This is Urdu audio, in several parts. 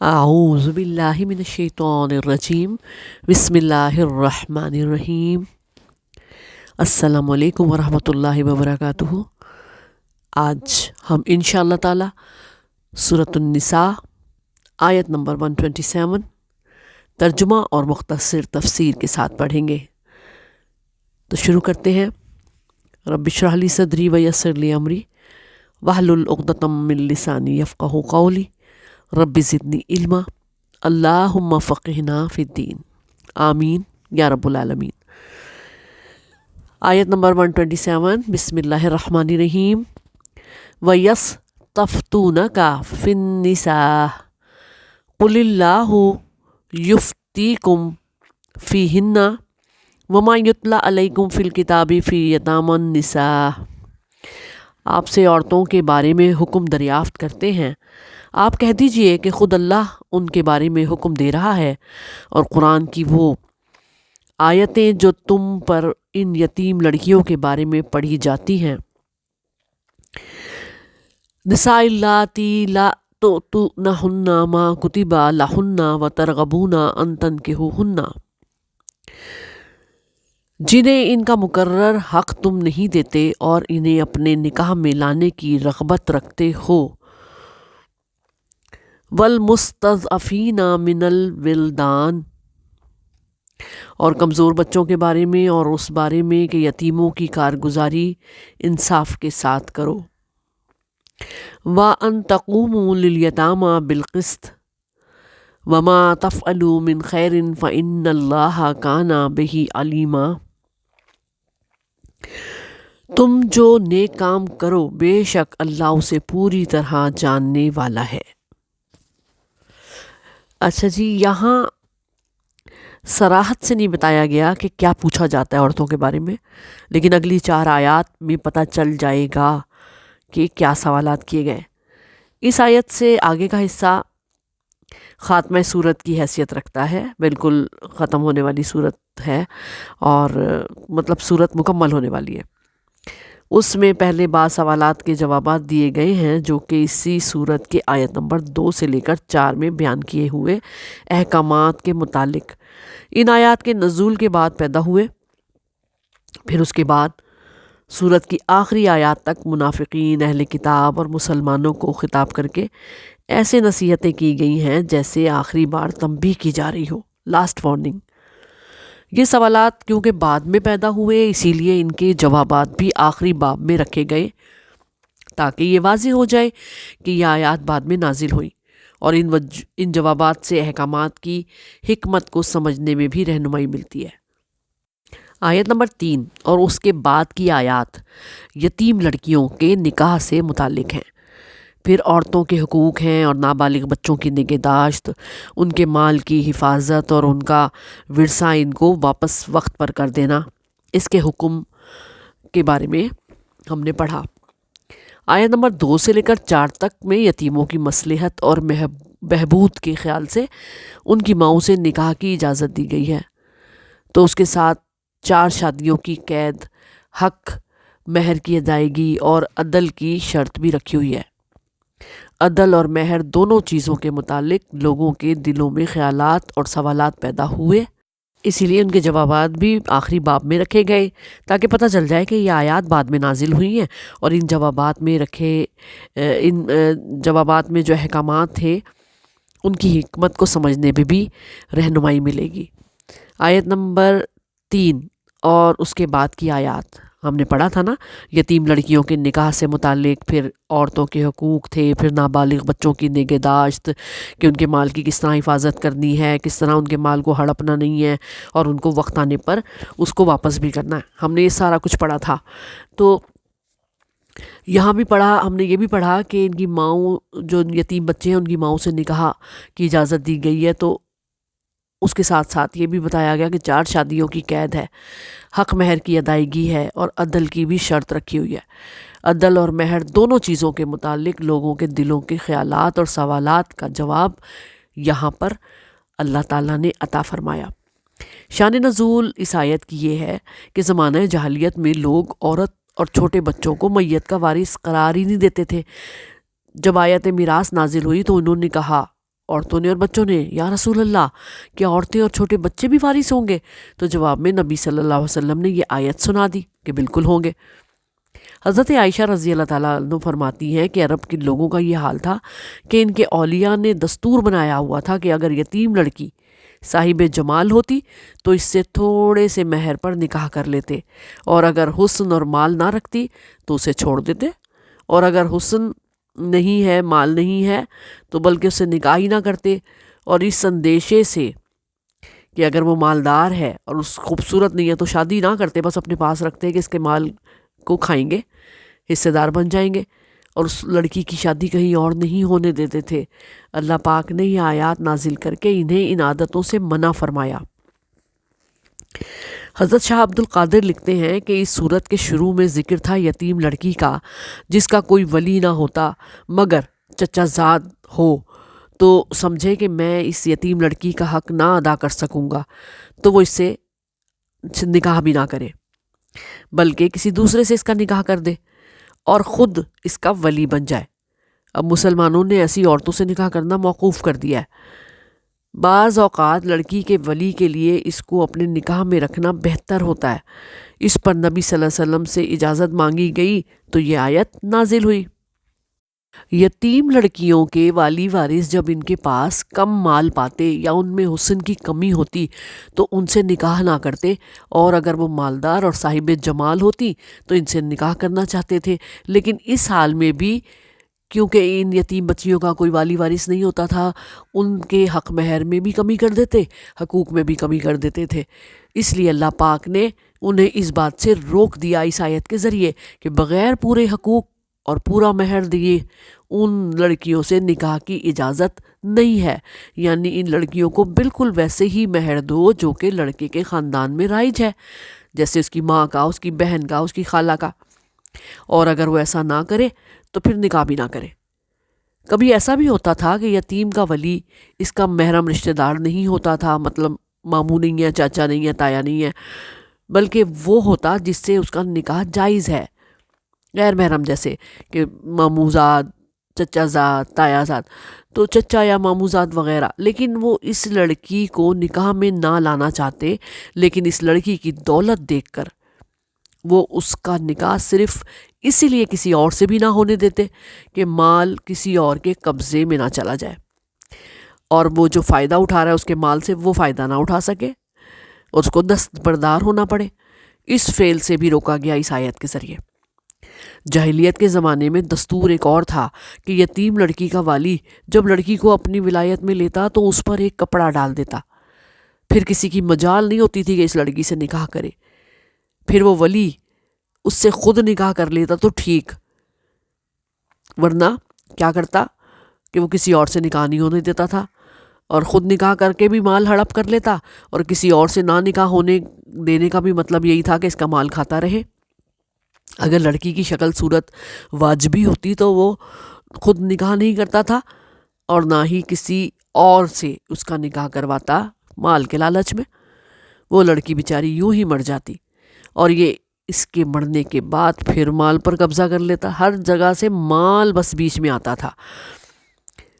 اعوذ باللہ من الشیطان الرجیم بسم اللہ الرحمن الرحیم۔ السلام علیکم ورحمۃ اللہ وبرکاتہ۔ آج ہم انشاءاللہ تعالی سورۃ النساء آیت نمبر 127 ترجمہ اور مختصر تفسیر کے ساتھ پڑھیں گے۔ تو شروع کرتے ہیں۔ رب اشرح لی صدری ویسر لی امری واحلل عقدۃ من لسانی یفقہوا قولی رب زدنی علما اللہم فقہنا فی الدین آمین یا رب العالمین۔ آیت نمبر 127 بسم اللہ الرحمن الرحیم۔ وَيَسْتَفْتُونَكَ فِي النِّسَاءِ قُلِ اللَّهُ يُفْتِيكُمْ فِيهِنَّ وَمَا يُتْلَى عَلَيْكُمْ فِي الْكِتَابِ فِي يَتَامَى النِّسَاءِ۔ آپ سے عورتوں کے بارے میں حکم دریافت کرتے ہیں، آپ کہہ دیجئے کہ خود اللہ ان کے بارے میں حکم دے رہا ہے، اور قرآن کی وہ آیتیں جو تم پر ان یتیم لڑکیوں کے بارے میں پڑھی جاتی ہیں۔ نساء اللاتی لا تؤتونہن ما کتب لہن وترغبون ان تنکحوہن، جنہیں ان کا مقرر حق تم نہیں دیتے اور انہیں اپنے نکاح میں لانے کی رغبت رکھتے ہو۔ والمستضعفین من الولدان، اور کمزور بچوں کے بارے میں اور اس بارے میں کہ یتیموں کی کارگزاری انصاف کے ساتھ کرو۔ وَأَن تَقُومُوا لِلْيَتَامَى بِالْقِسْطِ وَمَا تَفْعَلُوا مِنْ خَيْرٍ فَإِنَّ اللَّهَ كَانَ بِهِ عَلِيمًا۔ تم جو نیک کام کرو بے شک اللہ اسے پوری طرح جاننے والا ہے۔ اچھا جی، یہاں صراحت سے نہیں بتایا گیا کہ کیا پوچھا جاتا ہے عورتوں کے بارے میں، لیکن اگلی 4 آیات میں پتہ چل جائے گا کہ کیا سوالات کیے گئے۔ اس آیت سے آگے کا حصہ خاتمہ صورت کی حیثیت رکھتا ہے، بالکل ختم ہونے والی صورت ہے، اور مطلب صورت مکمل ہونے والی ہے۔ اس میں پہلے بعض سوالات کے جوابات دیے گئے ہیں جو کہ اسی صورت کے آیت نمبر 2 سے لے کر 4 میں بیان کیے ہوئے احکامات کے متعلق ان آیات کے نزول کے بعد پیدا ہوئے۔ پھر اس کے بعد صورت کی آخری آیات تک منافقین، اہل کتاب اور مسلمانوں کو خطاب کر کے ایسے نصیحتیں کی گئی ہیں جیسے آخری بار تنبیہ کی جا رہی ہو، لاسٹ وارننگ۔ یہ سوالات کیونکہ بعد میں پیدا ہوئے، اسی لیے ان کے جوابات بھی آخری باب میں رکھے گئے تاکہ یہ واضح ہو جائے کہ یہ آیات بعد میں نازل ہوئی، اور ان جوابات سے احکامات کی حکمت کو سمجھنے میں بھی رہنمائی ملتی ہے۔ آیت نمبر 3 اور اس کے بعد کی آیات یتیم لڑکیوں کے نکاح سے متعلق ہیں۔ پھر عورتوں کے حقوق ہیں اور نابالغ بچوں کی نگہداشت، ان کے مال کی حفاظت اور ان کا ورثہ ان کو واپس وقت پر کر دینا، اس کے حکم کے بارے میں ہم نے پڑھا۔ آیت نمبر 2 سے لے کر 4 تک میں یتیموں کی مصلحت اور بہبود کے خیال سے ان کی ماؤں سے نکاح کی اجازت دی گئی ہے، تو اس کے ساتھ 4 شادیوں کی قید، حق مہر کی ادائیگی اور عدل کی شرط بھی رکھی ہوئی ہے۔ عدل اور مہر دونوں چیزوں کے متعلق لوگوں کے دلوں میں خیالات اور سوالات پیدا ہوئے، اسی لیے ان کے جوابات بھی آخری باب میں رکھے گئے تاکہ پتہ چل جائے کہ یہ آیات بعد میں نازل ہوئی ہیں، اور ان جوابات میں جو احکامات تھے ان کی حکمت کو سمجھنے میں بھی رہنمائی ملے گی۔ آیت نمبر 3 اور اس کے بعد کی آیات ہم نے پڑھا تھا نا، یتیم لڑکیوں کے نکاح سے متعلق، پھر عورتوں کے حقوق تھے، پھر نابالغ بچوں کی نگہداشت کہ ان کے مال کی کس طرح حفاظت کرنی ہے، کس طرح ان کے مال کو ہڑپنا نہیں ہے، اور ان کو وقت آنے پر اس کو واپس بھی کرنا ہے۔ ہم نے یہ سارا کچھ پڑھا تھا۔ تو یہاں بھی پڑھا، ہم نے یہ بھی پڑھا کہ ان کی ماؤں، جو یتیم بچے ہیں ان کی ماؤں سے نکاح کی اجازت دی گئی ہے، تو اس کے ساتھ ساتھ یہ بھی بتایا گیا کہ 4 شادیوں کی قید ہے، حق مہر کی ادائیگی ہے، اور عدل کی بھی شرط رکھی ہوئی ہے۔ عدل اور مہر دونوں چیزوں کے متعلق لوگوں کے دلوں کے خیالات اور سوالات کا جواب یہاں پر اللہ تعالیٰ نے عطا فرمایا۔ شان نزول اس آیت کی یہ ہے کہ زمانہ جاہلیت میں لوگ عورت اور چھوٹے بچوں کو میت کا وارث قرار ہی نہیں دیتے تھے۔ جب آیت میراث نازل ہوئی تو انہوں نے کہا عورتوں نے اور بچوں نے، یا رسول اللہ کیا عورتیں اور چھوٹے بچے بھی وارث ہوں گے؟ تو جواب میں نبی صلی اللہ علیہ وسلم نے یہ آیت سنا دی کہ بالکل ہوں گے۔ حضرت عائشہ رضی اللہ تعالیٰ عنہ فرماتی ہیں کہ عرب کے لوگوں کا یہ حال تھا کہ ان کے اولیاء نے دستور بنایا ہوا تھا کہ اگر یتیم لڑکی صاحب جمال ہوتی تو اس سے تھوڑے سے مہر پر نکاح کر لیتے، اور اگر حسن اور مال نہ رکھتی تو اسے چھوڑ دیتے، اور اگر حسن نہیں ہے، مال نہیں ہے، تو بلکہ اسے نکاح ہی نہ کرتے، اور اس اندیشے سے کہ اگر وہ مالدار ہے اور اس خوبصورت نہیں ہے تو شادی نہ کرتے، بس اپنے پاس رکھتے کہ اس کے مال کو کھائیں گے، حصے دار بن جائیں گے، اور اس لڑکی کی شادی کہیں اور نہیں ہونے دیتے تھے۔ اللہ پاک نے یہ آیات نازل کر کے انہیں ان عادتوں سے منع فرمایا۔ حضرت شاہ عبد القادر لکھتے ہیں کہ اس صورت کے شروع میں ذکر تھا یتیم لڑکی کا جس کا کوئی ولی نہ ہوتا مگر چچا زاد ہو، تو سمجھے کہ میں اس یتیم لڑکی کا حق نہ ادا کر سکوں گا، تو وہ اس سے نکاح بھی نہ کرے بلکہ کسی دوسرے سے اس کا نکاح کر دے اور خود اس کا ولی بن جائے۔ اب مسلمانوں نے ایسی عورتوں سے نکاح کرنا موقوف کر دیا ہے۔ بعض اوقات لڑکی کے ولی کے لیے اس کو اپنے نکاح میں رکھنا بہتر ہوتا ہے۔ اس پر نبی صلی اللہ علیہ وسلم سے اجازت مانگی گئی تو یہ آیت نازل ہوئی۔ یتیم لڑکیوں کے والی وارث جب ان کے پاس کم مال پاتے یا ان میں حسن کی کمی ہوتی تو ان سے نکاح نہ کرتے، اور اگر وہ مالدار اور صاحب جمال ہوتی تو ان سے نکاح کرنا چاہتے تھے، لیکن اس حال میں بھی کیونکہ ان یتیم بچیوں کا کوئی والی وارث نہیں ہوتا تھا، ان کے حق مہر میں بھی کمی کر دیتے، حقوق میں بھی کمی کر دیتے تھے۔ اس لیے اللہ پاک نے انہیں اس بات سے روک دیا اس آیت کے ذریعے کہ بغیر پورے حقوق اور پورا مہر دیے ان لڑکیوں سے نکاح کی اجازت نہیں ہے، یعنی ان لڑکیوں کو بالکل ویسے ہی مہر دو جو کہ لڑکے کے خاندان میں رائج ہے، جیسے اس کی ماں کا، اس کی بہن کا، اس کی خالہ کا، اور اگر وہ ایسا نہ کرے تو پھر نکاح بھی نہ کرے۔ کبھی ایسا بھی ہوتا تھا کہ یتیم کا ولی اس کا محرم رشتہ دار نہیں ہوتا تھا، مطلب ماموں نہیں ہے، چاچا نہیں ہے، تایا نہیں ہے، بلکہ وہ ہوتا جس سے اس کا نکاح جائز ہے، غیر محرم، جیسے کہ ماموں زاد، چچا زاد، تایا زاد، تو چچا یا ماموں زاد وغیرہ، لیکن وہ اس لڑکی کو نکاح میں نہ لانا چاہتے، لیکن اس لڑکی کی دولت دیکھ کر وہ اس کا نکاح صرف اسی لیے کسی اور سے بھی نہ ہونے دیتے کہ مال کسی اور کے قبضے میں نہ چلا جائے، اور وہ جو فائدہ اٹھا رہا ہے اس کے مال سے وہ فائدہ نہ اٹھا سکے، اس کو دستبردار ہونا پڑے۔ اس فعل سے بھی روکا گیا اس آیت کے ذریعے۔ جاہلیت کے زمانے میں دستور ایک اور تھا کہ یتیم لڑکی کا والی جب لڑکی کو اپنی ولایت میں لیتا تو اس پر ایک کپڑا ڈال دیتا، پھر کسی کی مجال نہیں ہوتی تھی کہ اس لڑکی سے نکاح کرے، پھر وہ ولی اس سے خود نکاح کر لیتا تو ٹھیک، ورنہ کیا کرتا کہ وہ کسی اور سے نکاح نہیں ہونے دیتا تھا، اور خود نکاح کر کے بھی مال ہڑپ کر لیتا، اور کسی اور سے نہ نکاح ہونے دینے کا بھی مطلب یہی تھا کہ اس کا مال کھاتا رہے۔ اگر لڑکی کی شکل صورت واجبی ہوتی تو وہ خود نکاح نہیں کرتا تھا اور نہ ہی کسی اور سے اس کا نکاح کرواتا مال کے لالچ میں، وہ لڑکی بیچاری یوں ہی مر جاتی، اور یہ اس کے مرنے کے بعد پھر مال پر قبضہ کر لیتا، ہر جگہ سے مال بس بیچ میں آتا تھا۔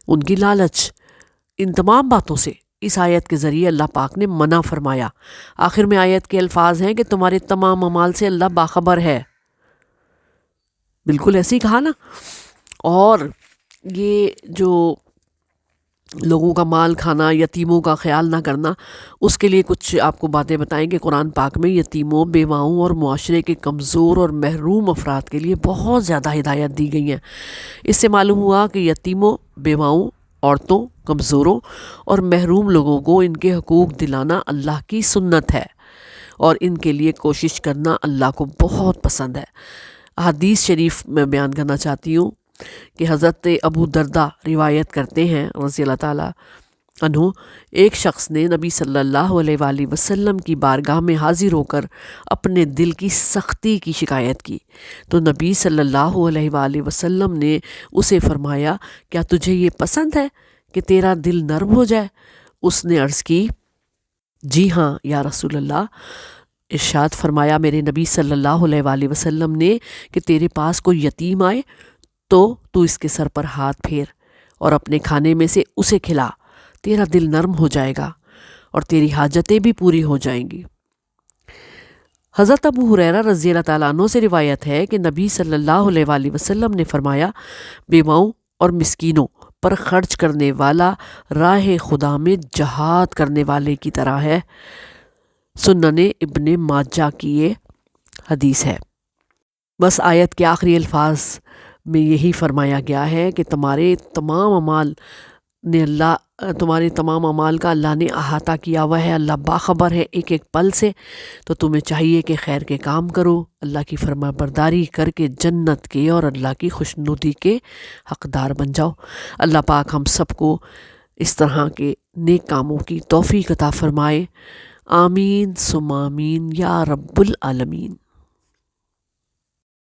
ان کی لالچ، ان تمام باتوں سے اس آیت کے ذریعے اللہ پاک نے منع فرمایا۔ آخر میں آیت کے الفاظ ہیں کہ تمہارے تمام اعمال سے اللہ باخبر ہے، بالکل ایسے ہی کہا نا۔ اور یہ جو لوگوں کا مال کھانا، یتیموں کا خیال نہ کرنا، اس کے لیے کچھ آپ کو باتیں بتائیں کہ قرآن پاک میں یتیموں، بیواؤں اور معاشرے کے کمزور اور محروم افراد کے لیے بہت زیادہ ہدایت دی گئی ہیں۔ اس سے معلوم ہوا کہ یتیموں، بیواؤں، عورتوں، کمزوروں اور محروم لوگوں کو ان کے حقوق دلانا اللہ کی سنت ہے، اور ان کے لیے کوشش کرنا اللہ کو بہت پسند ہے۔ حدیث شریف میں بیان کرنا چاہتی ہوں کہ حضرت ابو دردہ روایت کرتے ہیں رضی اللہ تعالیٰ عنہ، ایک شخص نے نبی صلی اللہ علیہ وآلہ وسلم کی بارگاہ میں حاضر ہو کر اپنے دل کی سختی کی شکایت کی، تو نبی صلی اللہ علیہ وآلہ وسلم نے اسے فرمایا، کیا تجھے یہ پسند ہے کہ تیرا دل نرم ہو جائے؟ اس نے عرض کی، جی ہاں یا رسول اللہ۔ ارشاد فرمایا میرے نبی صلی اللہ علیہ وآلہ وسلم نے کہ تیرے پاس کوئی یتیم آئے تو اس کے سر پر ہاتھ پھیر اور اپنے کھانے میں سے اسے کھلا، تیرا دل نرم ہو جائے گا اور تیری حاجتیں بھی پوری ہو جائیں گی۔ حضرت ابو ہریرہ رضی اللہ تعالیٰ عنہ سے روایت ہے کہ نبی صلی اللہ علیہ وآلہ وسلم نے فرمایا، بیواؤں اور مسکینوں پر خرچ کرنے والا راہ خدا میں جہاد کرنے والے کی طرح ہے۔ سنن ابن ماجہ کی یہ حدیث ہے۔ بس آیت کے آخری الفاظ میں یہی فرمایا گیا ہے کہ تمہارے تمام اعمال کا اللہ نے احاطہ کیا ہوا ہے، اللہ باخبر ہے ایک ایک پل سے، تو تمہیں چاہیے کہ خیر کے کام کرو، اللہ کی فرما برداری کر کے جنت کے اور اللہ کی خوشنودی کے حقدار بن جاؤ۔ اللہ پاک ہم سب کو اس طرح کے نیک کاموں کی توفیق عطا فرمائے، آمین ثم آمین یا رب العالمین۔